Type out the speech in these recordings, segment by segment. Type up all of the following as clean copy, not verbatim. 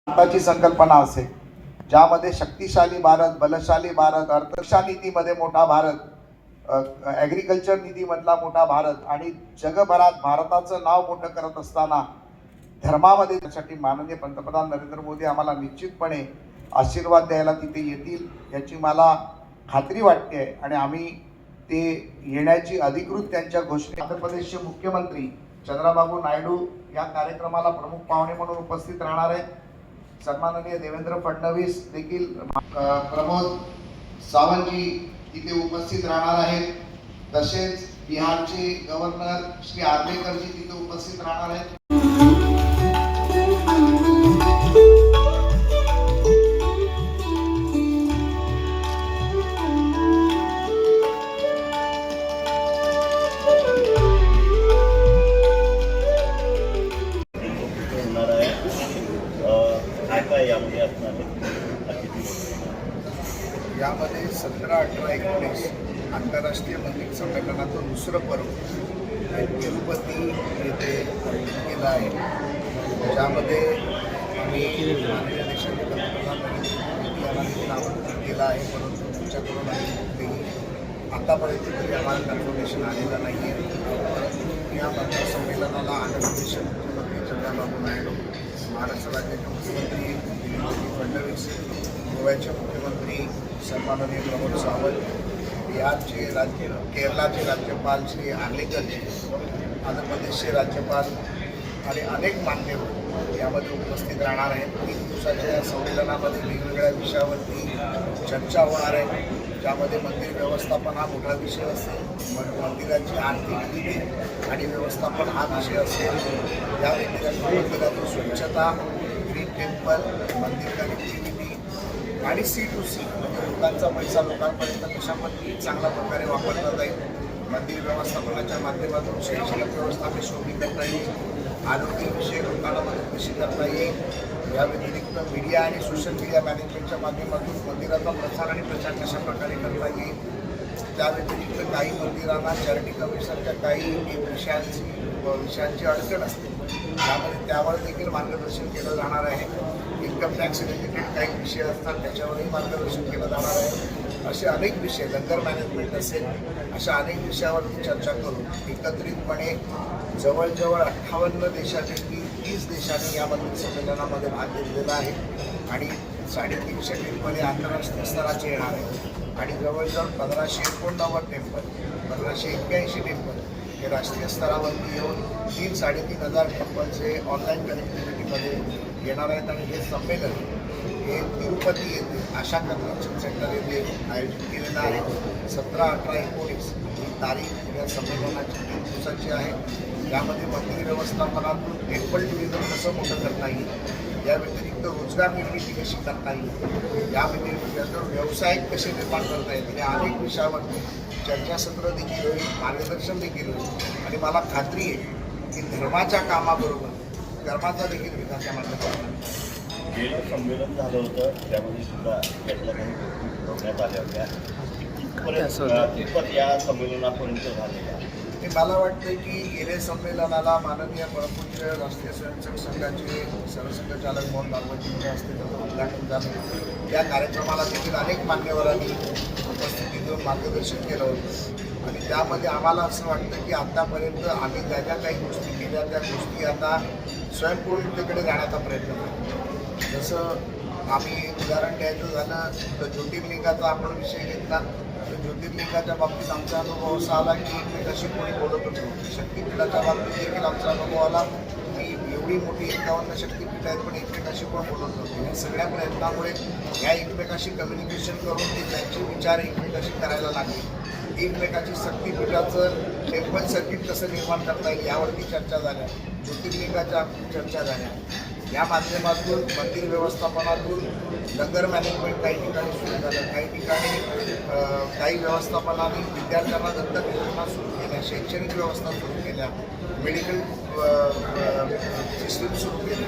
भारताची संकल्पना असेल ज्यामध्ये शक्तिशाली भारत, बलशाली भारत, अर्थरक्षा नीतीमध्ये मोठा भारत, ॲग्रिकल्चर नीतीमधला मोठा भारत आणि जगभरात भारताचं नाव मोठं करत असताना धर्मामध्ये त्यासाठी माननीय पंतप्रधान नरेंद्र मोदी आम्हाला निश्चितपणे आशीर्वाद द्यायला तिथे येतील याची मला खात्री वाटते आणि आम्ही ते येण्याची अधिकृत त्यांच्या घोषणे आंध्र प्रदेशचे मुख्यमंत्री चंद्राबाबू नायडू या कार्यक्रमाला प्रमुख पाहुणे म्हणून उपस्थित राहणार आहेत। सन्माननीय देवेंद्र फडणवीस देखील प्रमोद सावंतजी तिथे उपस्थित राहणार आहेत। तसेच बिहारचे गव्हर्नर श्री आर्लेकरजी तिथे उपस्थित राहणार आहेत। यामध्ये 17, 18, 19 आंतरराष्ट्रीय मंदिर संमेलनाचं दुसरं पर्व तिरुपती येथे केलं आहे। ज्यामध्ये आम्ही माननीय देशाचे पंतप्रधान नरेंद्र मोदी यांना देखील आमंत्रित केलं आहे, परंतु तुमच्याकडून आम्ही आतापर्यंत तरी आम्हाला कन्फर्मेशन आलेलं नाही आहे। परंतु या मंदिर संमेलनाला आंध्र प्रदेशचे मुख्यमंत्री चंद्राबाबू नायडू, महाराष्ट्र राज्याचे मुख्यमंत्री देवेंद्र फडणवीस, गोव्याचे मुख्यमंत्री सन्माननीय प्रमोद सावंत, बिहारचे केरळचे राज्यपाल श्री आर्लेकरजी, आंध्र प्रदेशचे राज्यपाल आणि अनेक मान्यवर यामध्ये उपस्थित राहणार आहेत। 3 दिवसाच्या या संमेलनामध्ये वेगवेगळ्या विषयावरती चर्चा होणार आहे, ज्यामध्ये मंदिर व्यवस्थापन हा मोठा विषय असेल, मंदिराची आर्थिक स्थिती आणि व्यवस्थापन हा विषय असेल। या व्यतिरिक्त मंदिराची स्वच्छता, ग्रीन टेम्पल, मंदिर कनेक्टिव्हिटी आणि C2C म्हणजे लोकांचा पैसा लोकांपर्यंत कशा पद्धतीने चांगल्या प्रकारे वापरला जाईल, मंदिर व्यवस्थापनाच्या माध्यमातून शैक्षणिक व्यवस्था कशी उभी करता येईल, आरोग्यविषयक लोकांना मदत कशी करता येईल, या व्यतिरिक्त मीडिया आणि सोशल मीडिया मॅनेजमेंटच्या माध्यमातून मंदिराचा प्रसार आणि प्रचार कशा प्रकारे करता येईल, त्या व्यतिरिक्त काही मंदिरांना चॅरिटी कमिशनच्या काही विषयांची अडचण असते, त्यावर देखील मार्गदर्शन केलं जाणार आहे। इन्कम टॅक्स रिलेटेड काही विषय असतात त्याच्यावरही मार्गदर्शन केलं जाणार आहे। असे अनेक विषय, लंगर मॅनेजमेंट असेल, अशा अनेक विषयावरती चर्चा करून एकत्रितपणे जवळजवळ 58 देशापैकी 30 देशांनी या मंदिर संमेलनामध्ये भाग घेतलेला आहे आणि 350 टेम्पल हे आंतरराष्ट्रीय स्तराचे येणार आहे आणि जवळजवळ 1589 टेम्पल, 1581 टेम्पल हे राष्ट्रीय स्तरावरती येऊन 3-3.5 टेम्पलचे ऑनलाईन कनेक्टिव्हिटीमध्ये येणार आहेत आणि हे संमेलन हे तिरुपती येथे आशा कन्व्हेन्शन सेंटर येथे आयोजित केलेलं आहे। 17, 18, 19 ही तारीख या संमेलनाची 3 दिवसाची आहे। यामध्ये मंदिर व्यवस्थापनातून टेम्पल टुरिझम कसं मोठं करता येईल, या व्यतिरिक्त रोजगार निर्मिती कशी करता येईल, या व्यतिरिक्त व्यवसाय कसे निर्माण करता येतील, या अनेक विषयावरती चर्चासत्र देखील होईल, मार्गदर्शन देखील होईल आणि मला खात्री आहे की धर्माच्या कामाबरोबर कर्माचा देखील विकास या माध्यमातून गेलं संमेलन झालं होतं त्यामध्ये सुद्धा यातल्या काही गोष्टी ठेवण्यात आल्या होत्या, कितपत या संमेलनापर्यंत झालेल्या। मला वाटतं की गेल्या संमेलनाला माननीय परमपूज्य राष्ट्रीय स्वयंसेवक संघाचे सरसंघचालक मोहन भागवत असते त्याचं उद्घाटन झालं। या कार्यक्रमाला देखील अनेक मान्यवरांनी उपस्थिती देऊन मार्गदर्शन केलं होतं आणि त्यामध्ये आम्हाला असं वाटतं की आत्तापर्यंत आम्ही ज्या ज्या काही गोष्टी केल्या त्या गोष्टी आता स्वयंपूर्णतेकडे जाण्याचा प्रयत्न करतो। जसं आम्ही उदाहरण द्यायचं झालं तर ज्योतिर्लिंगाचा आपण विषय घेतला, तर ज्योतिर्लिंगाच्या बाबतीत आमचा अनुभव असा आला की एकमेकाशी कोणी बोलत होतो। शक्तिपीठाच्या बाबतीत देखील आमचा अनुभव आला की एवढी मोठी 51 शक्तिपीठ आहेत पण एकमेकाशी कोण बोलत नव्हते। या सगळ्या प्रयत्नामुळे या एकमेकाशी कम्युनिकेशन करून ते त्यांचे विचार एकमेकाशी करायला लागले। एकमेकाची शक्तिपीठाचं टेम्पल सर्किट कसं निर्माण करता येईल यावरती चर्चा झाल्या, ज्योतिर्लिंगाच्या चर्चा झाल्या। या माध्यमातून मंदिर व्यवस्थापनातून लंगर मॅनेजमेंट काही ठिकाणी सुरू झालं, काही ठिकाणी काही व्यवस्थापनाने विद्यार्थ्यांना दत्तक योजना सुरू केल्या, शैक्षणिक व्यवस्था सुरू केल्या, मेडिकल सिस्टीम सुरू केली।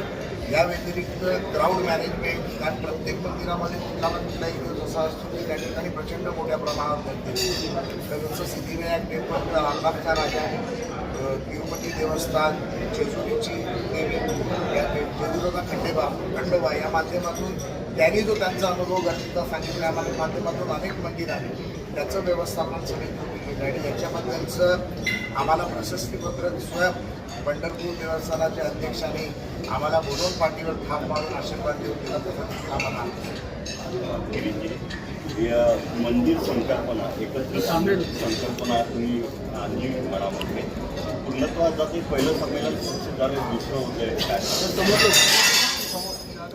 या व्यतिरिक्त क्राऊड मॅनेजमेंट, कारण प्रत्येक मंदिरामध्ये कुठला ना कुठला एक जसा असतो की त्या ठिकाणी प्रचंड मोठ्या प्रमाणात गर्दी, तर जसं सिद्धिविनायक टेम्पल अल्लाहचा राजा तिरुपती देवस्थान, जेजुरीची देवी, या जेजुरीचा खंडोबा या माध्यमातून त्यांनी जो त्यांचा अनुभव गरजेचा सांगितला या माध्यमातून अनेक मंदिर आहे त्याचं व्यवस्थापन समिती केलं आणि याच्याबद्दलचं आम्हाला प्रशस्तीपत्रक स्वयं पंढरपूर देवस्थानाच्या अध्यक्षांनी आम्हाला बोलवून पाठीवर थाप मारून आशीर्वाद देऊन दिला तसं आम्हाला या मंदिर संकल्पना एकत्रित संकल्पना तुम्ही आणली मनामध्ये पूर्णत्वात जाते. पहिलं संमेलन सुरक्षित झालं, दुसरं होतं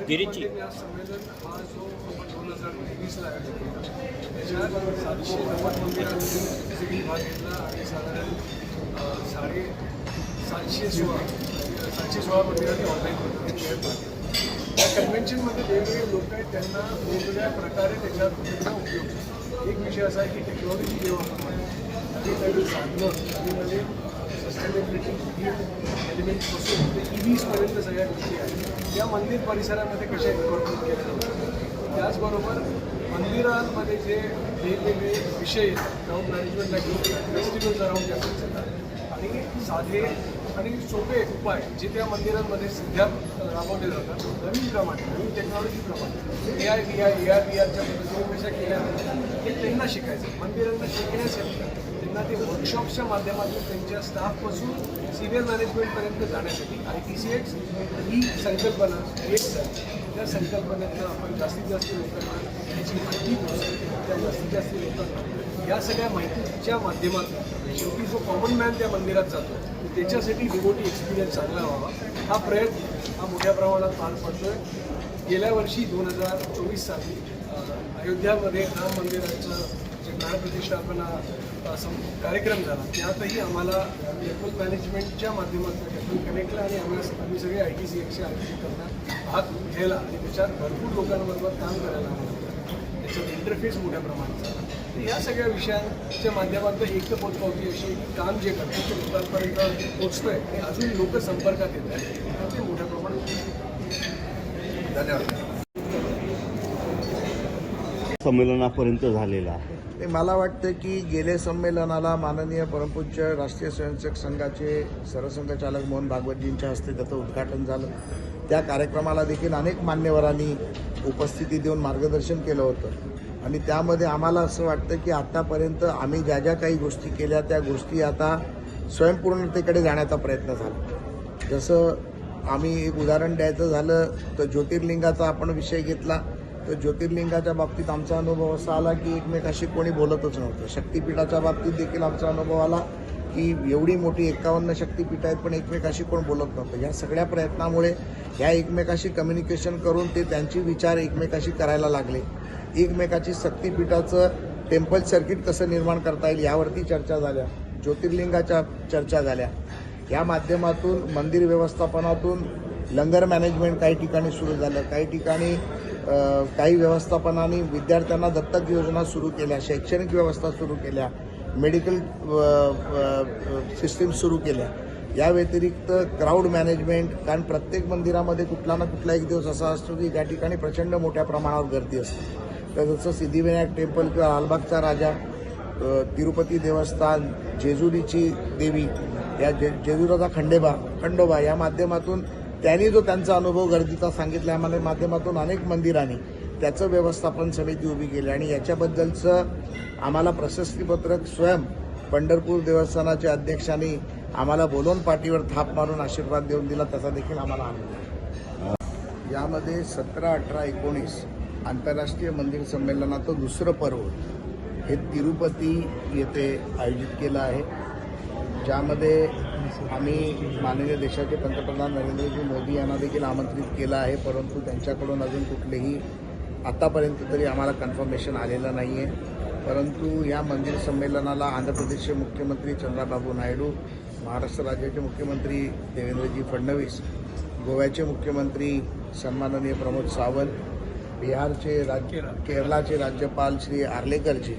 गिरीची संमेलन हा जो आपण 2023ला आयोजित केला त्याच्यात 790 मंदिरांनी भाग घेतला आणि साधारण 716 मंदिरांनी ऑनलाईन या कन्व्हेन्शनमध्ये वेगवेगळे लोक आहेत त्यांना वेगवेगळ्या प्रकारे त्याच्यात उपयोग. एक विषय असा आहे की टेक्नॉलॉजी जेव्हा आणि नवीन साधनं आणि नवीन सस्टेनेबिलिटी एलिमेंट्सपासून ते EVsपर्यंत सगळ्या गोष्टी आहेत त्या मंदिर परिसरामध्ये कशा इन्कॉर्पोरेट केल्या जातात. त्याचबरोबर मंदिरांमध्ये जे वेगवेगळे विषय येतात ग्राउंड मॅनेजमेंटला घेऊन फेस्टिवल्स अराउंड त्यातच येतात आणि साधे आणि सोपे उपाय जे त्या मंदिरांमध्ये सध्या राबवले जातात नवीन टेक्नॉलॉजीप्रमाणे AR VRच्या पद्धतीने कशा केल्या जातात हे त्यांना शिकायचं. मंदिरांना शिकण्यासाठी त्यांना ते वर्कशॉप्सच्या माध्यमातून त्यांच्या स्टाफपासून सिनियर मॅनेजमेंटपर्यंत जाण्यासाठी ITCX ही संकल्पना एक झाली. त्या संकल्पनेतनं आपण जास्तीत जास्त लोकांना याची माहिती पोहोचतो. त्या जास्तीत जास्त लोकांना या सगळ्या माहितीच्या माध्यमातून शेवटी जो कॉमन मॅन त्या मंदिरात जातो त्याच्यासाठी डिवोटी एक्सपिरियन्स चांगला व्हावा हा प्रयत्न हा मोठ्या प्रमाणात पार पडतो आहे. गेल्या वर्षी 2024 साली अयोध्यामध्ये राम मंदिराचं जे प्राणप्रतिष्ठापना कार्यक्रम झाला त्यातही आम्हाला टेम्पल मॅनेजमेंटच्या माध्यमातून टेम्पल कनेक्टला आणि आम्ही सगळे ITCXचे आयोजित करण्यात भाग घ्यायला आणि त्याच्यात भरपूर लोकांबरोबर काम करायला आम्हाला त्याच्यात इंटरफेस मोठ्या प्रमाणात झाला. तर या सगळ्या विषयांच्या माध्यमातून एक तर पोचपावती अशी काम जे करतो ते लोकांपर्यंत पोचतोय आणि अजून लोक संपर्कात येत आहेत ते मोठ्या प्रमाणात. धन्यवाद. संमेलनापर्यंत झालेला आहे. मला वाटतं की गेले संमेलनाला माननीय परमपूज्य राष्ट्रीय स्वयंसेवक संघाचे सरसंघचालक मोहन भागवतजींच्या हस्ते त्याचं उद्घाटन झालं. त्या कार्यक्रमाला देखील अनेक मान्यवरांनी उपस्थिती देऊन मार्गदर्शन केलं होतं आणि त्यामध्ये आम्हाला असं वाटतं की आत्तापर्यंत आम्ही ज्या ज्या काही गोष्टी केल्या त्या गोष्टी आता स्वयंपूर्णतेकडे जाण्याचा प्रयत्न झाला. जसं आम्ही एक उदाहरण द्यायचं झालं तर ज्योतिर्लिंगाचा आपण विषय घेतला तर ज्योतिर्लिंगाच्या बाबतीत आमचा अनुभव असा आला की एकमेकाशी कोणी बोलतच नव्हतं. शक्तिपीठाच्या बाबतीत देखील आमचा अनुभव आला की एवढी मोठी 51 शक्तिपीठ आहेत पण एकमेकाशी कोण बोलत नव्हतं. या सगळ्या प्रयत्नामुळे ह्या एकमेकाशी कम्युनिकेशन करून ते त्यांचे विचार एकमेकाशी करायला लागले. एकमेकाची शक्तिपीठाचं टेम्पल सर्किट कसं निर्माण करता येईल यावरती चर्चा झाल्या. ज्योतिर्लिंगाच्या चर्चा झाल्या. या माध्यमातून मंदिर व्यवस्थापनातून लंगर मॅनेजमेंट काही ठिकाणी सुरू झालं. काही ठिकाणी काही व्यवस्थापनाने विद्यार्थ्यांना दत्तक योजना सुरू केल्या, शैक्षणिक व्यवस्था सुरू केल्या, मेडिकल सिस्टीम सुरू केल्या. या व्यतिरिक्त क्राऊड मॅनेजमेंट, कारण प्रत्येक मंदिरामध्ये कुठला ना कुठला एक दिवस असा असतो की ज्या ठिकाणी प्रचंड मोठ्या प्रमाणावर गर्दी असते. तर जसं सिद्धिविनायक टेम्पल किंवा लालबागचा राजा, तिरुपती देवस्थान, जेजुरीची देवी, या जेजुरीचा खंडोबा या माध्यमातून त्यांनी जो त्यांचा अनुभव गर्दीचा सांगितला या माध्यमातून अनेक मंदिरांनी त्याचं व्यवस्थापन समिती उभी केली आणि याच्याबद्दलचं आम्हाला प्रशस्तीपत्रक स्वयं पंढरपूर देवस्थानाचे अध्यक्षांनी आम्हाला बोलवून पाठीवर थाप मारून आशीर्वाद देऊन दिला त्याचा देखील आम्हाला आनंद. यामध्ये 17, 18, 19 आंतरराष्ट्रीय मंदिर संमेलनाचं दुसरं पर्व हे तिरुपती येथे आयोजित केलं आहे. ज्यामध्ये आम्ही माननीय देशाचे पंतप्रधान नरेंद्रजी मोदी यांना देखील आमंत्रित केलं आहे, परंतु त्यांच्याकडून अजून कुठलेही आतापर्यंत तरी आम्हाला कन्फर्मेशन आलेलं नाही आहे. परंतु या मंदिर संमेलनाला आंध्र प्रदेशचे मुख्यमंत्री चंद्राबाबू नायडू, महाराष्ट्र राज्याचे मुख्यमंत्री देवेंद्रजी फडणवीस, गोव्याचे मुख्यमंत्री सन्माननीय प्रमोद सावंत, बिहारचे केरळाचे राज्यपाल श्री आर्लेकरजी,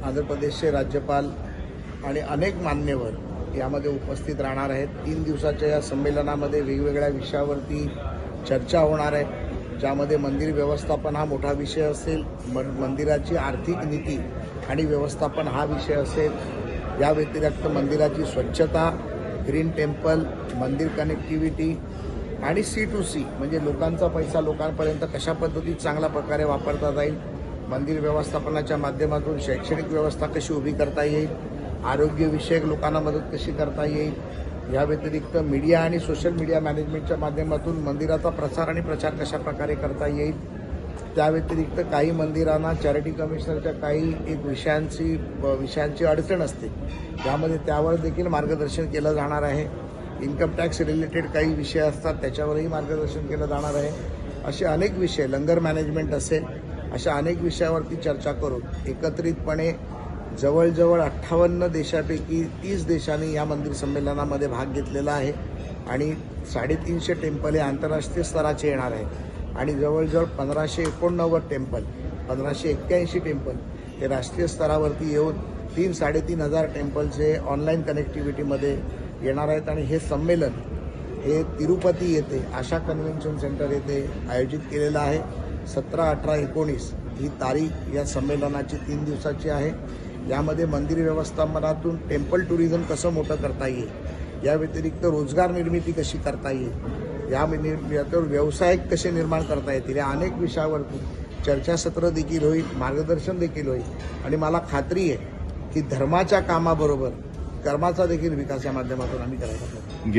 आंध्र प्रदेशचे राज्यपाल आणि अनेक मान्यवर यामध्ये उपस्थित राहणार आहेत. 3 दिवसाच्या या संमेलनामध्ये वेगवेगळ्या विषयावरती चर्चा होणार आहे, ज्यामध्ये मंदिर व्यवस्थापन हा मोठा विषय असेल, मंदिराची आर्थिक नीती आणि व्यवस्थापन हा विषय असेल. या व्यतिरिक्त मंदिराची स्वच्छता, ग्रीन टेम्पल, मंदिर कनेक्टिव्हिटी आणि C2C म्हणजे लोकांचा पैसा लोकांपर्यंत कशा पद्धतीत चांगल्या प्रकारे वापरता जाईल, मंदिर व्यवस्थापनाच्या माध्यमातून शैक्षणिक व्यवस्था कशी उभी करता येईल, आरोग्यविषयक लोकांना मदत कशी करता येईल, या व्यतिरिक्त मीडिया आणि सोशल मीडिया मॅनेजमेंटच्या माध्यमातून मंदिराचा प्रसार आणि प्रचार कशा प्रकारे करता येईल, त्या व्यतिरिक्त काही मंदिरांना चॅरिटी कमिशनरच्या काही एक विषयांची अडचण असते, त्यामध्ये त्यावर देखील मार्गदर्शन केलं जाणार आहे. इन्कम टॅक्स रिलेटेड काही विषय असतात त्याच्यावरही मार्गदर्शन केलं जाणार आहे. असे अनेक विषय, लंगर मॅनेजमेंट असेल, अशा अनेक विषयावरती चर्चा करून एकत्रितपणे जवळजवळ 58 देशापैकी 30 देशांनी या मंदिर संमेलनामध्ये भाग घेतलेला आहे आणि 350 टेम्पल हे आंतरराष्ट्रीय स्तराचे येणार आहेत आणि जवळजवळ 1589 टेम्पल, 1581 टेम्पल हे राष्ट्रीय स्तरावरती येऊन 3-3.5 हजार टेम्पलचे ऑनलाईन कनेक्टिव्हिटीमध्ये येणार आहेत आणि हे संमेलन हे तिरुपती येथे आशा कन्व्हेन्शन सेंटर येथे आयोजित केलेलं आहे. 17, 18, 19 ही तारीख या संमेलनाची 3 दिवसाची आहे. यामध्ये मंदिर व्यवस्थापनातून टेम्पल टुरिझम कसं मोठं करता येईल, या व्यतिरिक्त रोजगार निर्मिती कशी करता येईल, यावर व्यवसाय कसे निर्माण करता येतील, या अनेक विषयावरती चर्चासत्र देखील होईल, मार्गदर्शन देखील होईल आणि मला खात्री आहे की धर्माच्या कामाबरोबर कर्माचा देखील विकास या माध्यमातून आम्ही करायचा प्रयत्न करू.